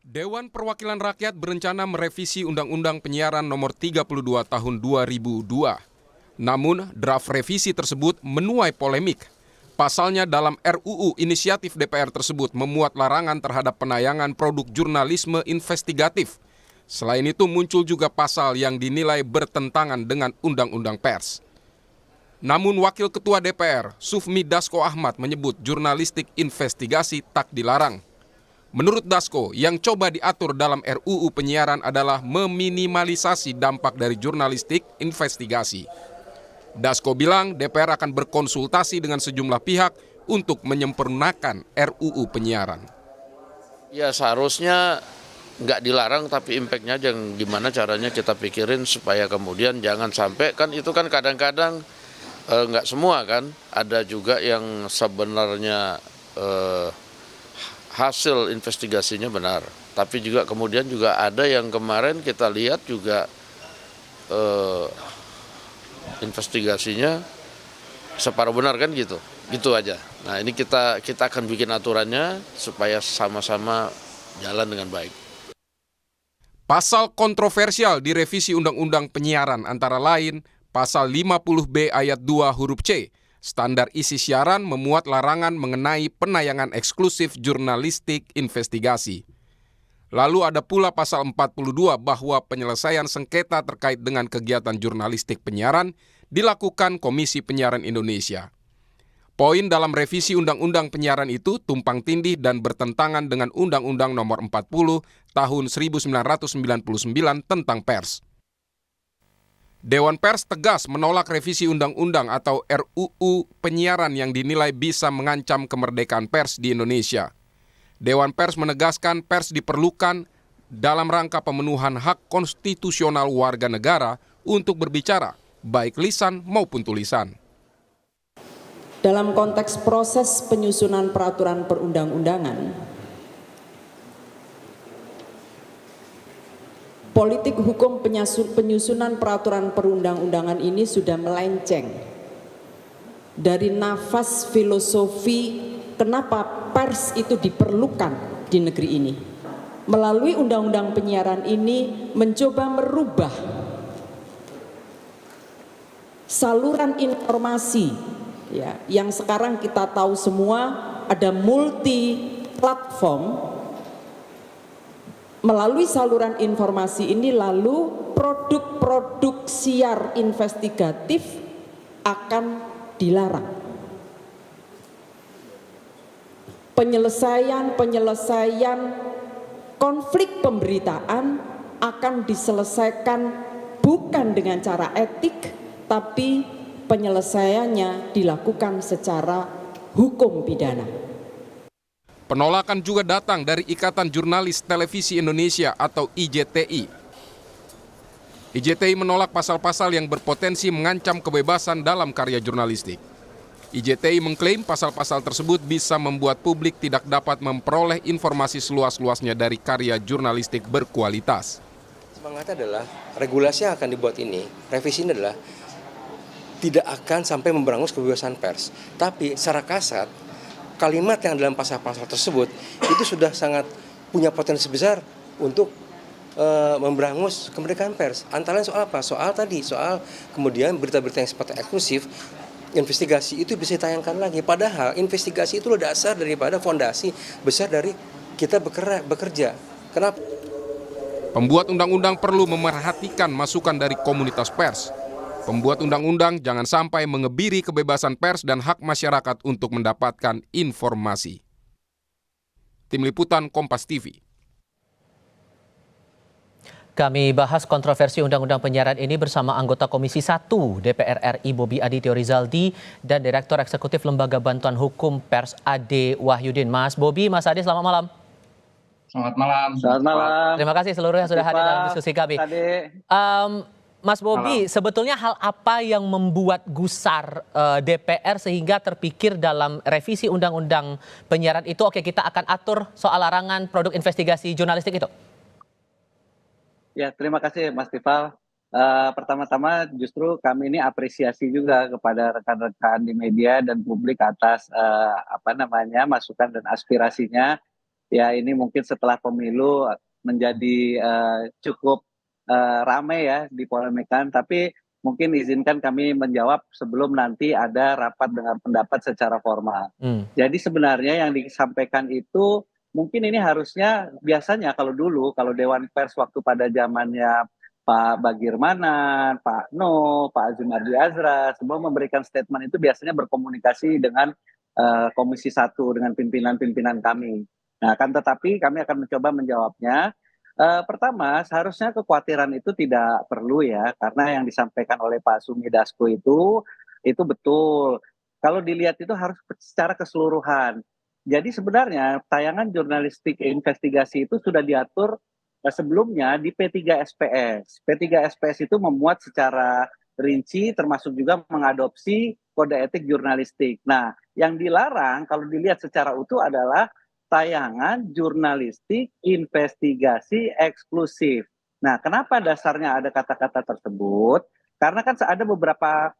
Dewan Perwakilan Rakyat berencana merevisi Undang-Undang Penyiaran Nomor 32 Tahun 2002. Namun, draft revisi tersebut menuai polemik. Pasalnya dalam RUU inisiatif DPR tersebut memuat larangan terhadap penayangan produk jurnalisme investigatif. Selain itu muncul juga pasal yang dinilai bertentangan dengan Undang-Undang Pers. Namun Wakil Ketua DPR, Sufmi Dasko Ahmad menyebut jurnalistik investigasi tak dilarang. Menurut Dasko, yang coba diatur dalam RUU penyiaran adalah meminimalisasi dampak dari jurnalistik investigasi. Dasko bilang DPR akan berkonsultasi dengan sejumlah pihak untuk menyempurnakan RUU penyiaran. Ya seharusnya nggak dilarang, tapi impact-nya gimana caranya kita pikirin supaya kemudian jangan sampai, kan itu kan kadang-kadang nggak semua kan, ada juga yang sebenarnya hasil investigasinya benar, tapi juga kemudian juga ada yang kemarin kita lihat juga investigasinya separuh benar kan gitu aja. Nah ini kita akan bikin aturannya supaya sama-sama jalan dengan baik. Pasal kontroversial di revisi Undang-Undang Penyiaran antara lain Pasal 50B ayat 2 huruf C, standar isi siaran memuat larangan mengenai penayangan eksklusif jurnalistik investigasi. Lalu ada pula pasal 42 bahwa penyelesaian sengketa terkait dengan kegiatan jurnalistik penyiaran dilakukan Komisi Penyiaran Indonesia. Poin dalam revisi Undang-Undang Penyiaran itu tumpang tindih dan bertentangan dengan Undang-Undang Nomor 40 Tahun 1999 tentang pers. Dewan Pers tegas menolak revisi Undang-Undang atau RUU penyiaran yang dinilai bisa mengancam kemerdekaan pers di Indonesia. Dewan Pers menegaskan pers diperlukan dalam rangka pemenuhan hak konstitusional warga negara untuk berbicara, baik lisan maupun tulisan. Dalam konteks proses penyusunan peraturan perundang-undangan, politik hukum penyusunan peraturan perundang-undangan ini sudah melenceng dari nafas filosofi kenapa pers itu diperlukan di negeri ini. Melalui undang-undang penyiaran ini mencoba merubah saluran informasi ya, yang sekarang kita tahu semua ada multi platform. Melalui saluran informasi ini lalu produk-produk siar investigatif akan dilarang. Penyelesaian konflik pemberitaan akan diselesaikan bukan dengan cara etik, tapi penyelesaiannya dilakukan secara hukum pidana. Penolakan juga datang dari Ikatan Jurnalis Televisi Indonesia atau IJTI. IJTI menolak pasal-pasal yang berpotensi mengancam kebebasan dalam karya jurnalistik. IJTI mengklaim pasal-pasal tersebut bisa membuat publik tidak dapat memperoleh informasi seluas-luasnya dari karya jurnalistik berkualitas. Semangatnya adalah regulasi yang akan dibuat ini, revisi ini adalah tidak akan sampai memberangus kebebasan pers. Tapi secara kasat, kalimat yang dalam pasal-pasal tersebut itu sudah sangat punya potensi besar untuk memberangus kemerdekaan pers. Antara lain soal apa? Soal kemudian berita-berita yang sifatnya eksklusif, investigasi itu bisa ditayangkan lagi. Padahal investigasi itu dasar daripada fondasi besar dari kita bekerja. Kenapa? Pembuat undang-undang perlu memerhatikan masukan dari komunitas pers. Pembuat undang-undang jangan sampai mengebiri kebebasan pers dan hak masyarakat untuk mendapatkan informasi. Tim Liputan Kompas TV. Kami bahas kontroversi Undang-Undang Penyiaran ini bersama anggota Komisi 1 DPR RI Bobi Adityo Rizaldi dan Direktur Eksekutif Lembaga Bantuan Hukum Pers Ade Wahyudin. Mas Bobi, Mas Ade, selamat malam. Selamat malam. Selamat malam. Terima kasih seluruhnya sudah hadir dalam diskusi kami. Mas Bobi, sebetulnya hal apa yang membuat gusar DPR sehingga terpikir dalam revisi Undang-Undang Penyiaran itu, oke, kita akan atur soal larangan produk investigasi jurnalistik itu? Ya, terima kasih Mas Tifal. Pertama-tama justru kami ini apresiasi juga kepada rekan-rekan di media dan publik atas masukan dan aspirasinya ya ini mungkin setelah pemilu menjadi cukup ramai ya dipolemikan, tapi mungkin izinkan kami menjawab sebelum nanti ada rapat dengar pendapat secara formal. Jadi sebenarnya yang disampaikan itu mungkin ini harusnya biasanya kalau dulu kalau Dewan Pers waktu pada zamannya Pak Bagirmanan, Pak No, Pak Azumardi Azra, semua memberikan statement itu biasanya berkomunikasi dengan Komisi 1 dengan pimpinan-pimpinan kami. Nah, kan tetapi kami akan mencoba menjawabnya. Pertama, seharusnya kekhawatiran itu tidak perlu ya, karena yang disampaikan oleh Pak Sumi Dasko itu betul. Kalau dilihat itu harus secara keseluruhan. Jadi sebenarnya tayangan jurnalistik investigasi itu sudah diatur sebelumnya di P3SPS. P3SPS itu memuat secara rinci termasuk juga mengadopsi kode etik jurnalistik. Nah, yang dilarang kalau dilihat secara utuh adalah tayangan jurnalistik investigasi eksklusif. Nah, kenapa dasarnya ada kata-kata tersebut? Karena kan ada beberapa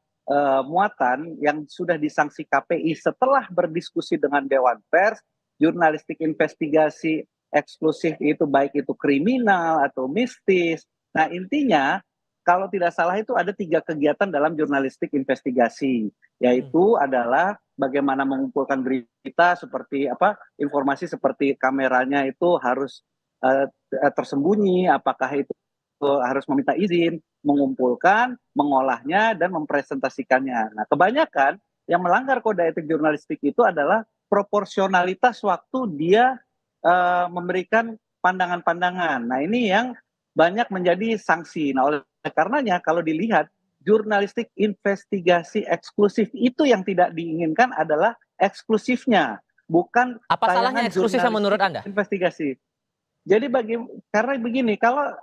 muatan yang sudah disanksi KPI setelah berdiskusi dengan Dewan Pers, jurnalistik investigasi eksklusif itu baik itu kriminal atau mistis. Nah, intinya kalau tidak salah itu ada 3 kegiatan dalam jurnalistik investigasi, yaitu adalah bagaimana mengumpulkan berita seperti informasi seperti kameranya itu harus tersembunyi, apakah itu harus meminta izin, mengumpulkan, mengolahnya dan mempresentasikannya. Nah, kebanyakan yang melanggar kode etik jurnalistik itu adalah proporsionalitas waktu dia memberikan pandangan-pandangan. Nah, ini yang banyak menjadi sanksi. Nah, oleh karenanya kalau dilihat jurnalistik investigasi eksklusif itu yang tidak diinginkan adalah eksklusifnya, bukan Apa salahnya tayangan eksklusifnya menurut Anda? investigasi. Jadi karena begini, kalau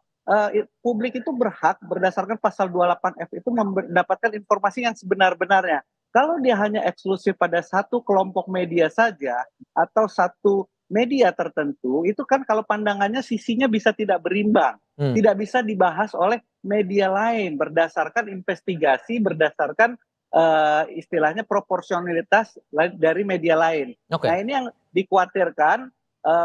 publik itu berhak berdasarkan pasal 28F itu mendapatkan informasi yang sebenar-benarnya. Kalau dia hanya eksklusif pada satu kelompok media saja atau satu media tertentu, itu kan kalau pandangannya sisinya bisa tidak berimbang, tidak bisa dibahas oleh media lain berdasarkan investigasi, berdasarkan istilahnya proporsionalitas dari media lain. Nah, ini yang dikhawatirkan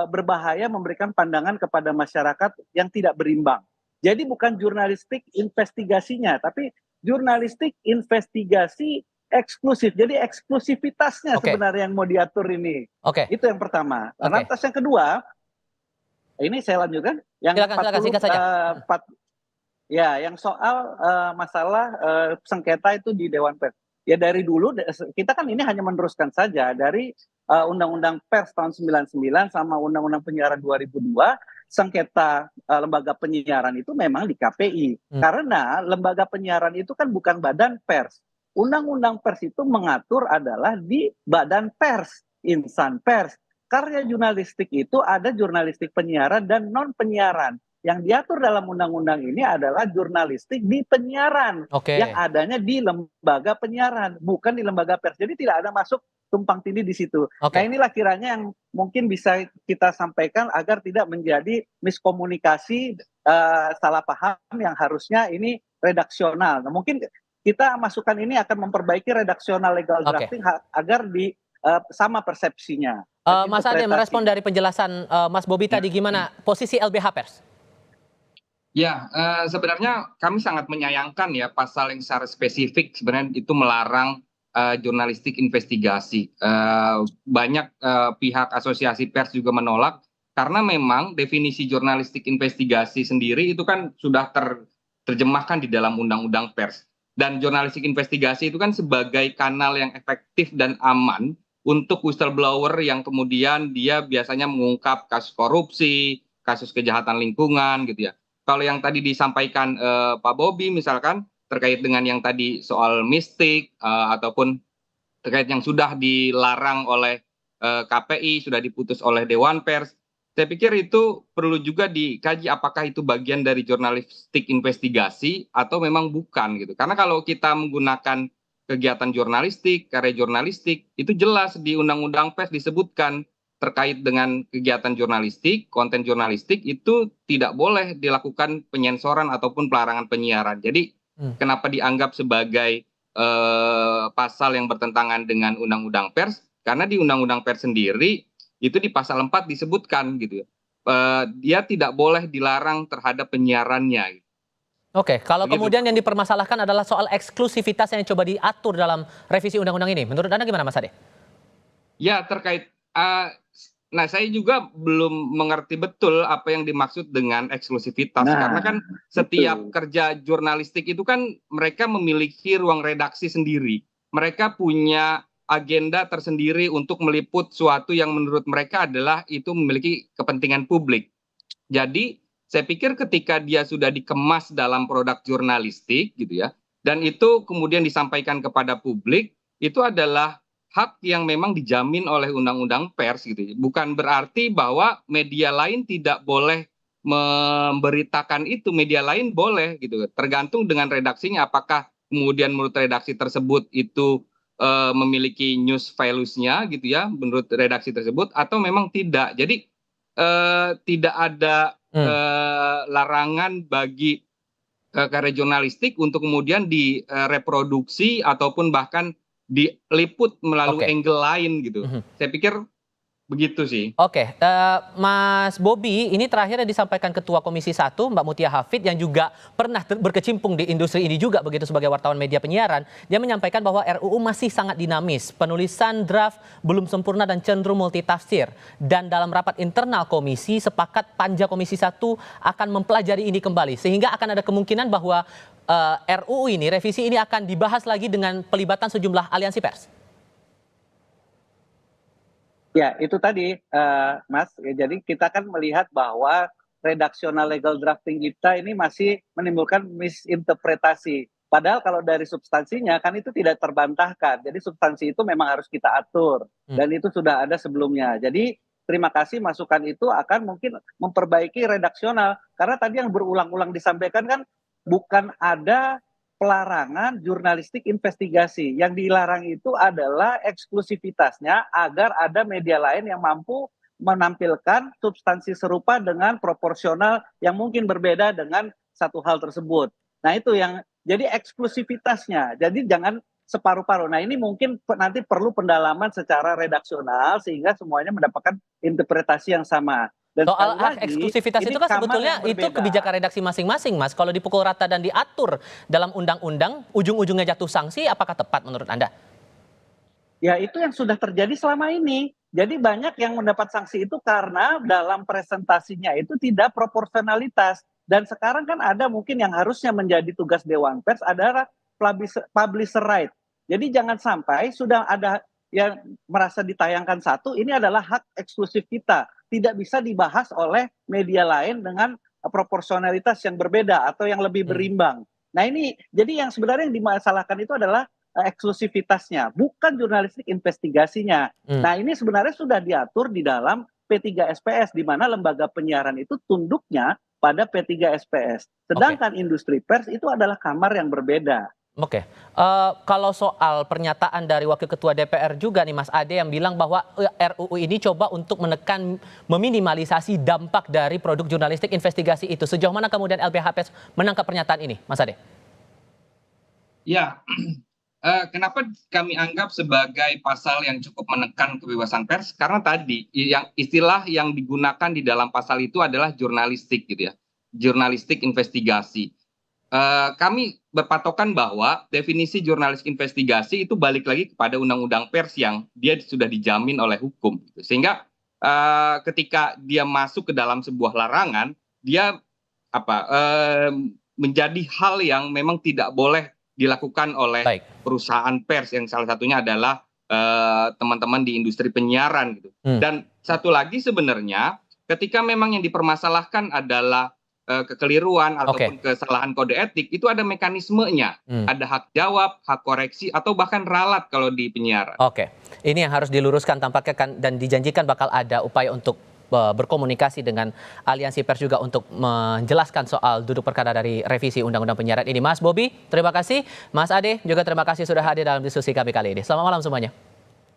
berbahaya memberikan pandangan kepada masyarakat yang tidak berimbang. Jadi bukan jurnalistik investigasinya, tapi jurnalistik investigasi eksklusif. Jadi eksklusivitasnya sebenarnya yang mau diatur ini. Itu yang pertama. Lantas yang kedua, ini saya lanjutkan. Yang silakan, singkat saja. Yang soal masalah sengketa itu di Dewan Pers. Ya dari dulu kita kan ini hanya meneruskan saja dari Undang-Undang Pers tahun 99 sama Undang-Undang Penyiaran 2002, sengketa lembaga penyiaran itu memang di KPI. Karena lembaga penyiaran itu kan bukan badan pers. Undang-Undang Pers itu mengatur adalah di badan pers, insan pers. Karya jurnalistik itu ada jurnalistik penyiaran dan non penyiaran. Yang diatur dalam undang-undang ini adalah jurnalistik di penyiaran yang adanya di lembaga penyiaran, bukan di lembaga pers. Jadi tidak ada masuk tumpang tindih di situ. Nah, inilah kiranya yang mungkin bisa kita sampaikan agar tidak menjadi miskomunikasi, salah paham yang harusnya ini redaksional. Nah, mungkin kita masukan ini akan memperbaiki redaksional legal drafting agar sama persepsinya. Mas Ade, merespon dari penjelasan Mas Bobi tadi, gimana posisi LBH Pers? Ya, sebenarnya kami sangat menyayangkan ya pasal yang secara spesifik sebenarnya itu melarang jurnalistik investigasi. Banyak pihak asosiasi pers juga menolak karena memang definisi jurnalistik investigasi sendiri itu kan sudah terjemahkan di dalam undang-undang pers. Dan jurnalistik investigasi itu kan sebagai kanal yang efektif dan aman untuk whistleblower yang kemudian dia biasanya mengungkap kasus korupsi, kasus kejahatan lingkungan gitu ya. Kalau yang tadi disampaikan Pak Bobi misalkan terkait dengan yang tadi soal mistik ataupun terkait yang sudah dilarang oleh KPI, sudah diputus oleh Dewan Pers, saya pikir itu perlu juga dikaji apakah itu bagian dari jurnalistik investigasi atau memang bukan gitu. Karena kalau kita menggunakan kegiatan jurnalistik, karya jurnalistik, itu jelas di Undang-Undang Pers disebutkan terkait dengan kegiatan jurnalistik, konten jurnalistik itu tidak boleh dilakukan penyensoran ataupun pelarangan penyiaran. Jadi kenapa dianggap sebagai pasal yang bertentangan dengan Undang-Undang Pers? Karena di Undang-Undang Pers sendiri itu di pasal 4 disebutkan gitu ya. Dia tidak boleh dilarang terhadap penyiarannya. Oke, kalau Begitu. kemudian yang dipermasalahkan adalah soal eksklusivitas yang coba diatur dalam revisi undang-undang ini. Menurut Anda gimana, Mas Ade? Ya, terkait nah saya juga belum mengerti betul apa yang dimaksud dengan eksklusivitas, karena kan setiap kerja jurnalistik itu kan mereka memiliki ruang redaksi sendiri. Mereka punya agenda tersendiri untuk meliput suatu yang menurut mereka adalah itu memiliki kepentingan publik. Jadi saya pikir ketika dia sudah dikemas dalam produk jurnalistik gitu ya, dan itu kemudian disampaikan kepada publik, itu adalah hak yang memang dijamin oleh undang-undang pers gitu. Bukan berarti bahwa media lain tidak boleh memberitakan itu, media lain boleh gitu. Tergantung dengan redaksinya, apakah kemudian menurut redaksi tersebut itu memiliki news values-nya gitu ya, menurut redaksi tersebut, atau memang tidak. Jadi tidak ada larangan bagi karya jurnalistik untuk kemudian direproduksi ataupun bahkan diliput melalui angle lain gitu. Saya pikir begitu sih. Oke, Mas Bobi, ini terakhir yang disampaikan Ketua Komisi 1, Mbak Mutia Hafid, yang juga pernah berkecimpung di industri ini juga begitu sebagai wartawan media penyiaran. Dia menyampaikan bahwa RUU masih sangat dinamis, penulisan draft belum sempurna dan cenderung multitafsir. Dan dalam rapat internal komisi, sepakat Panja Komisi 1 akan mempelajari ini kembali. Sehingga akan ada kemungkinan bahwa RUU ini, revisi ini akan dibahas lagi dengan pelibatan sejumlah aliansi pers. Ya, itu tadi, Mas. Ya, jadi kita kan melihat bahwa redaksional legal drafting kita ini masih menimbulkan misinterpretasi. Padahal kalau dari substansinya kan itu tidak terbantahkan. Jadi substansi itu memang harus kita atur. Dan itu sudah ada sebelumnya. Jadi terima kasih masukan itu akan mungkin memperbaiki redaksional. Karena tadi yang berulang-ulang disampaikan kan bukan ada pelarangan jurnalistik investigasi. Yang dilarang itu adalah eksklusivitasnya agar ada media lain yang mampu menampilkan substansi serupa dengan proporsional yang mungkin berbeda dengan satu hal tersebut. Nah itu yang jadi eksklusivitasnya. Jadi jangan separuh-paruh. Nah ini mungkin nanti perlu pendalaman secara redaksional sehingga semuanya mendapatkan interpretasi yang sama. Dan soal hak eksklusivitas itu kan sebetulnya itu kebijakan redaksi masing-masing, Mas. Kalau dipukul rata dan diatur dalam undang-undang, ujung-ujungnya jatuh sanksi, apakah tepat menurut Anda? Ya itu yang sudah terjadi selama ini. Jadi banyak yang mendapat sanksi itu karena dalam presentasinya itu tidak proporsionalitas. Dan sekarang kan ada mungkin yang harusnya menjadi tugas Dewan Pers adalah publisher right. Jadi jangan sampai sudah ada yang merasa ditayangkan satu, ini adalah hak eksklusif kita. Tidak bisa dibahas oleh media lain dengan proporsionalitas yang berbeda atau yang lebih berimbang. Nah ini, jadi yang sebenarnya yang dimasalahkan itu adalah eksklusivitasnya, bukan jurnalistik investigasinya. Nah ini sebenarnya sudah diatur di dalam P3SPS, di mana lembaga penyiaran itu tunduknya pada P3SPS. Sedangkan industri pers itu adalah kamar yang berbeda. Oke, kalau soal pernyataan dari Wakil Ketua DPR juga nih Mas Ade yang bilang bahwa RUU ini coba untuk menekan, meminimalisasi dampak dari produk jurnalistik investigasi itu. Sejauh mana kemudian LBH Pers menangkap pernyataan ini, Mas Ade? Ya, kenapa kami anggap sebagai pasal yang cukup menekan kebebasan pers? Karena tadi yang istilah yang digunakan di dalam pasal itu adalah jurnalistik gitu ya, jurnalistik investigasi. Kami berpatokan bahwa definisi jurnalis investigasi itu balik lagi kepada undang-undang pers yang dia sudah dijamin oleh hukum. Sehingga ketika dia masuk ke dalam sebuah larangan, dia menjadi hal yang memang tidak boleh dilakukan oleh perusahaan pers yang salah satunya adalah teman-teman di industri penyiaran gitu. Dan satu lagi sebenarnya ketika memang yang dipermasalahkan adalah kekeliruan ataupun kesalahan kode etik, itu ada mekanismenya. Ada hak jawab, hak koreksi, atau bahkan ralat kalau di penyiaran. Oke, ini yang harus diluruskan tampaknya kan, dan dijanjikan bakal ada upaya untuk berkomunikasi dengan aliansi pers juga untuk menjelaskan soal duduk perkara dari revisi Undang-Undang Penyiaran ini. Mas Bobi, terima kasih. Mas Ade juga terima kasih sudah hadir dalam diskusi kami kali ini. Selamat malam semuanya.